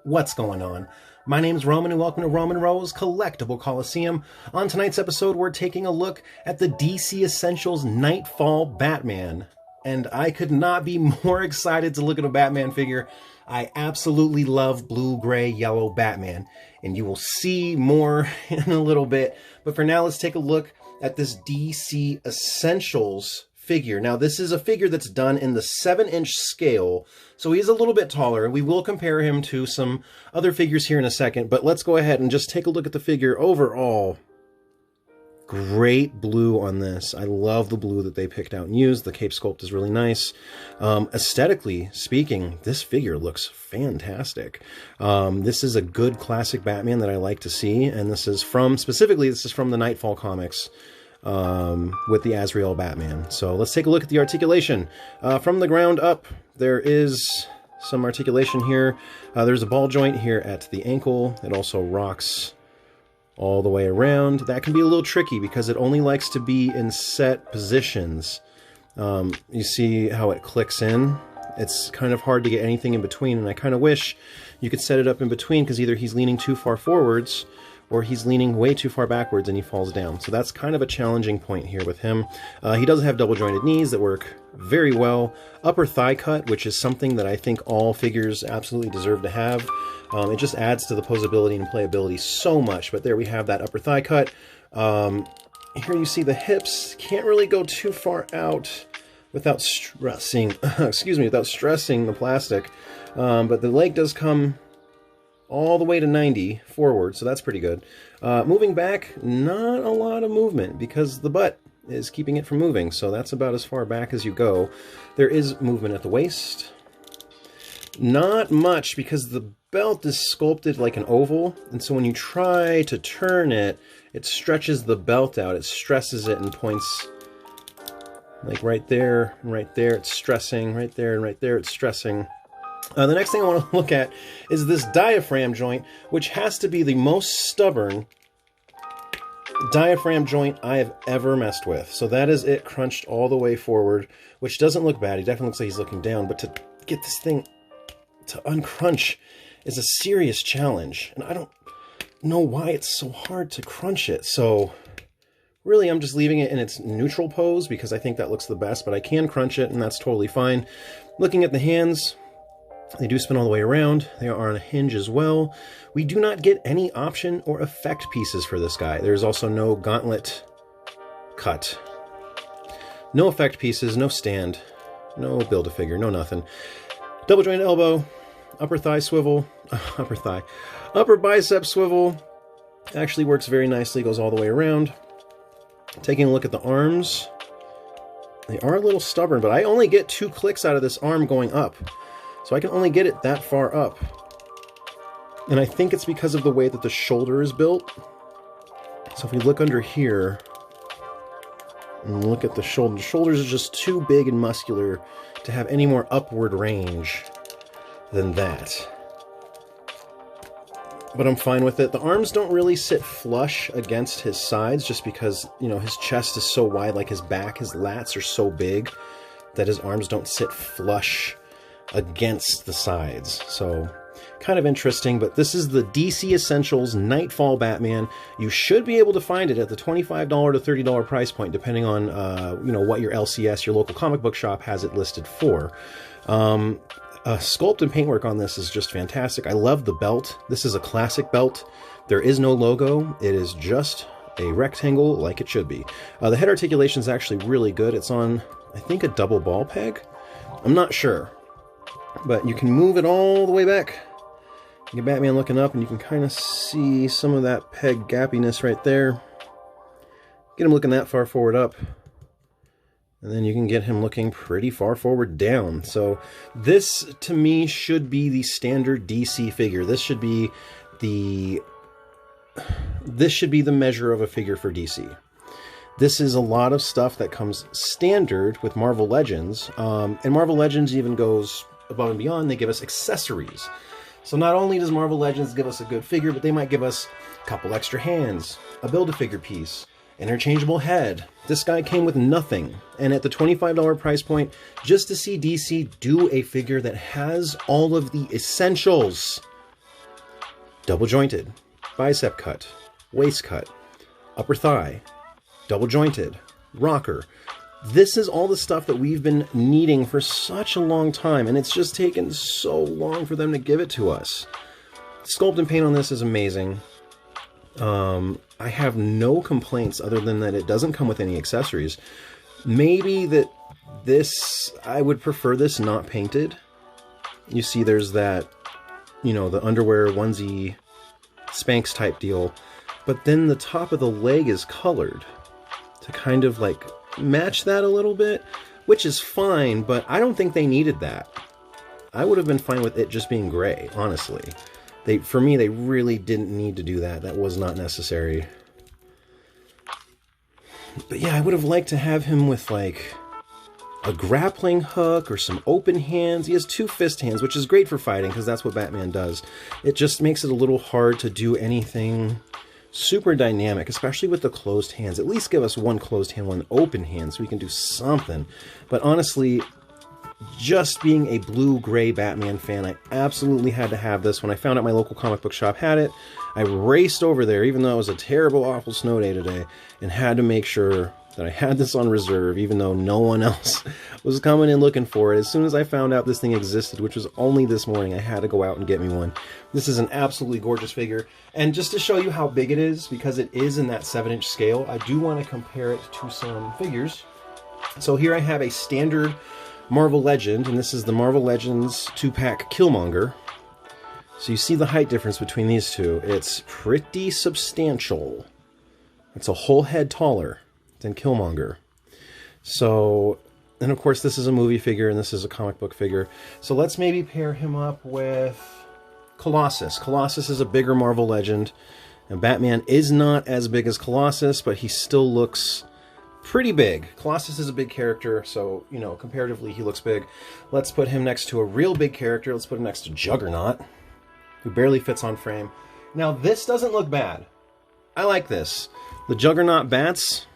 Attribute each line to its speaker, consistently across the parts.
Speaker 1: What's going on? My name's Roman and welcome to Roman Rose Collectible Coliseum. On tonight's episode, we're taking a look at the DC Essentials Knightfall Batman. And I could not be more excited to look at a Batman figure. I absolutely love blue, gray, yellow Batman. And you will see more in a little bit. But for now, let's take a look at this DC Essentials figure. Now, this is a figure that's done in the 7-inch scale, so he's a little bit taller. We will compare him to some other figures here in a second, but let's go ahead and just take a look at the figure overall. Great blue on this. I love the blue that they picked out and used. The cape sculpt is really nice. Aesthetically speaking, this figure looks fantastic. This is a good classic Batman that I like to see, and this is from the Knightfall comics. With the Azrael Batman. So let's take a look at the articulation. From the ground up, there is some articulation here. There's a ball joint here at the ankle. It also rocks all the way around. That can be a little tricky because it only likes to be in set positions. You see how it clicks in? It's kind of hard to get anything in between, and I kind of wish you could set it up in between because either he's leaning too far forwards or he's leaning way too far backwards and he falls down. So that's kind of a challenging point here with him. He does have double jointed knees that work very well. Upper thigh cut, which is something that I think all figures absolutely deserve to have. It just adds to the posability and playability so much, but there we have that upper thigh cut. Here you see the hips. Can't really go too far out without stressing, without stressing the plastic. But the leg does come all the way to 90 forward, so that's pretty good. Moving back, not a lot of movement because the butt is keeping it from moving, so that's about as far back as you go. There is movement at the waist. Not much because the belt is sculpted like an oval, and so when you try to turn it, it stretches the belt out. It stresses it and points like right there, it's stressing, right there, and right there, it's stressing. The next thing I want to look at is this diaphragm joint, which has to be the most stubborn diaphragm joint I have ever messed with. So that is it crunched all the way forward, which doesn't look bad. He definitely looks like he's looking down, but to get this thing to uncrunch is a serious challenge. And I don't know why it's so hard to crunch it. So really, I'm just leaving it in its neutral pose because I think that looks the best, but I can crunch it and that's totally fine. Looking at the hands, they do spin all the way around. They are on a hinge as well. We do not get any option or effect pieces for this guy. There's also no gauntlet cut. No effect pieces, no stand, no Build-A-Figure, no nothing. Double joint elbow, upper thigh swivel, upper bicep swivel. Actually works very nicely, goes all the way around. Taking a look at the arms. They are a little stubborn, but I only get 2 clicks out of this arm going up. So I can only get it that far up. And I think it's because of the way that the shoulder is built. So if we look under here and look at the shoulders are just too big and muscular to have any more upward range than that. But I'm fine with it. The arms don't really sit flush against his sides just because, you know, his chest is so wide, like his back, his lats are so big that his arms don't sit flush against the sides. So kind of interesting, but this is the DC Essentials Knightfall Batman. You should be able to find it at the $25 to $30 price point, depending on what your LCS, your local comic book shop, has it listed for. Sculpt and paintwork on this is just fantastic. I love the belt. This is a classic belt. There is no logo. It is just a rectangle like it should be. The head articulation is actually really good. It's on, I think, a double ball peg. I'm not sure. But you can move it all the way back. You get Batman looking up and you can kind of see some of that peg gappiness right there. Get him looking that far forward up. And then you can get him looking pretty far forward down. So this, to me, should be the standard DC figure. This should be the measure of a figure for DC. This is a lot of stuff that comes standard with Marvel Legends. And Marvel Legends even goes above and beyond. They give us accessories. So not only does Marvel Legends give us a good figure, but they might give us a couple extra hands, a Build-A-Figure piece, interchangeable head. This guy came with nothing. And at the $25 price point, just to see DC do a figure that has all of the essentials double jointed, bicep cut, waist cut, upper thigh, double jointed, rocker. This is all the stuff that we've been needing for such a long time, and it's just taken so long for them to give it to us. Sculpt and paint on this is amazing. I have no complaints other than that it doesn't come with any accessories. Maybe that this, I would prefer this not painted. You see there's that, you know, the underwear onesie Spanx type deal, but then the top of the leg is colored to kind of like match that a little bit, which is fine, but I don't think they needed that. I would have been fine with it just being gray, honestly. For me, they really didn't need to do that. That was not necessary. But yeah, I would have liked to have him with like a grappling hook or some open hands. He has 2 fist hands, which is great for fighting because that's what Batman does. It just makes it a little hard to do anything super dynamic, especially with the closed hands. At least give us 1 closed hand, 1 open hand so we can do something. But honestly, just being a blue-gray Batman fan, I absolutely had to have this. When I found out my local comic book shop had it, I raced over there, even though it was a terrible, awful snow day today, and had to make sure that I had this on reserve, even though no one else was coming in looking for it. As soon as I found out this thing existed, which was only this morning, I had to go out and get me one. This is an absolutely gorgeous figure. And just to show you how big it is, because it is in that 7-inch scale, I do want to compare it to some figures. So here I have a standard Marvel Legend, and this is the Marvel Legends 2-pack Killmonger. So you see the height difference between these two. It's pretty substantial. It's a whole head taller than Killmonger. So, and of course this is a movie figure and this is a comic book figure. So let's maybe pair him up with Colossus. Colossus is a bigger Marvel Legend, and Batman is not as big as Colossus, but he still looks pretty big. Colossus is a big character, so, you know, comparatively he looks big. Let's put him next to a real big character. Let's put him next to Juggernaut, who barely fits on frame. Now, this doesn't look bad. I like this. The Juggernaut bats,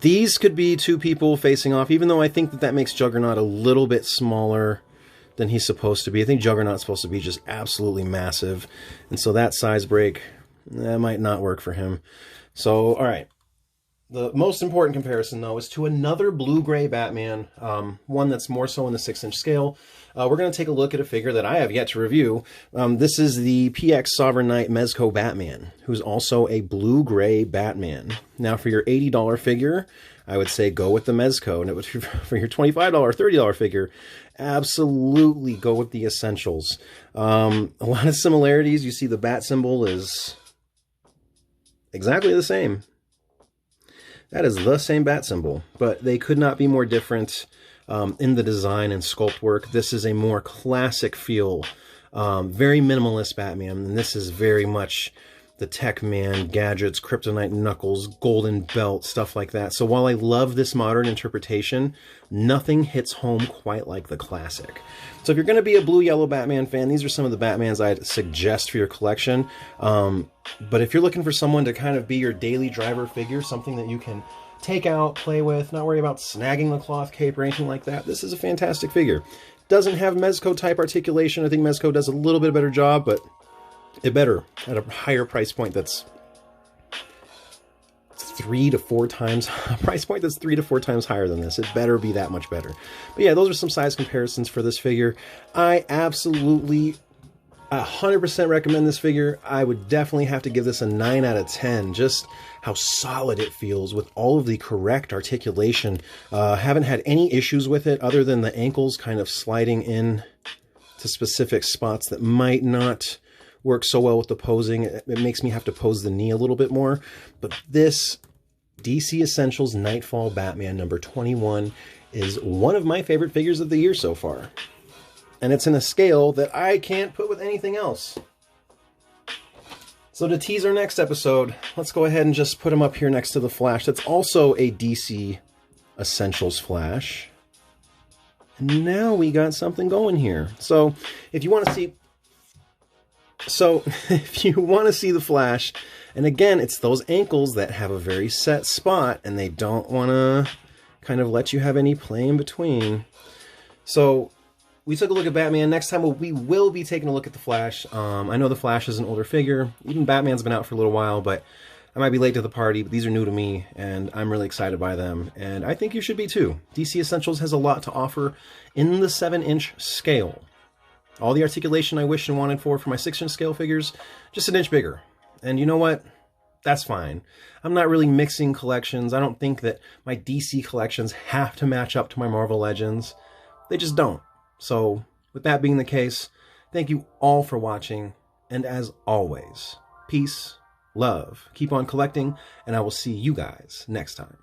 Speaker 1: these could be 2 people facing off, even though I think that that makes Juggernaut a little bit smaller than he's supposed to be. I think Juggernaut's supposed to be just absolutely massive, and so that size break, that might not work for him. So, all right. The most important comparison, though, is to another blue-gray Batman, one that's more so in the 6-inch scale. We're going to take a look at a figure that I have yet to review. This is the PX Sovereign Knight Mezco Batman, who's also a blue-gray Batman. Now, for your $80 figure, I would say go with the Mezco. And it would, for your $25, $30 figure, absolutely go with the Essentials. A lot of similarities. You see the bat symbol is exactly the same. That is the same bat symbol, but they could not be more different in the design and sculpt work. This is a more classic feel, very minimalist Batman, and this is very much the tech man, gadgets, kryptonite knuckles, golden belt, stuff like that. So while I love this modern interpretation, nothing hits home quite like the classic. So if you're going to be a blue-yellow Batman fan, these are some of the Batmans I'd suggest for your collection. But if you're looking for someone to kind of be your daily driver figure, something that you can take out, play with, not worry about snagging the cloth cape or anything like that, this is a fantastic figure. Doesn't have Mezco type articulation. I think Mezco does a little bit better job, but it better at a higher price point that's 3 to 4 times a price point that's 3 to 4 times higher than this. It better be that much better. But yeah, those are some size comparisons for this figure. I absolutely 100% recommend this figure. I would definitely have to give this a 9 out of 10. Just how solid it feels with all of the correct articulation. Haven't had any issues with it other than the ankles kind of sliding in to specific spots that might not work so well with the posing. It makes me have to pose the knee a little bit more. But this DC Essentials Knightfall Batman number 21 is one of my favorite figures of the year so far. And it's in a scale that I can't put with anything else. So to tease our next episode, let's go ahead and just put him up here next to the Flash. That's also a DC Essentials Flash. And now we got something going here. So if you want to see the Flash, and again, it's those ankles that have a very set spot, and they don't want to kind of let you have any play in between. So we took a look at Batman. Next time we will be taking a look at the Flash. I know the Flash is an older figure. Even Batman's been out for a little while, but I might be late to the party, but these are new to me, and I'm really excited by them, and I think you should be too. DC Essentials has a lot to offer in the 7-inch scale. All the articulation I wished and wanted for my 6-inch scale figures, just an inch bigger. And you know what? That's fine. I'm not really mixing collections. I don't think that my DC collections have to match up to my Marvel Legends. They just don't. So, with that being the case, thank you all for watching, and as always, peace, love, keep on collecting, and I will see you guys next time.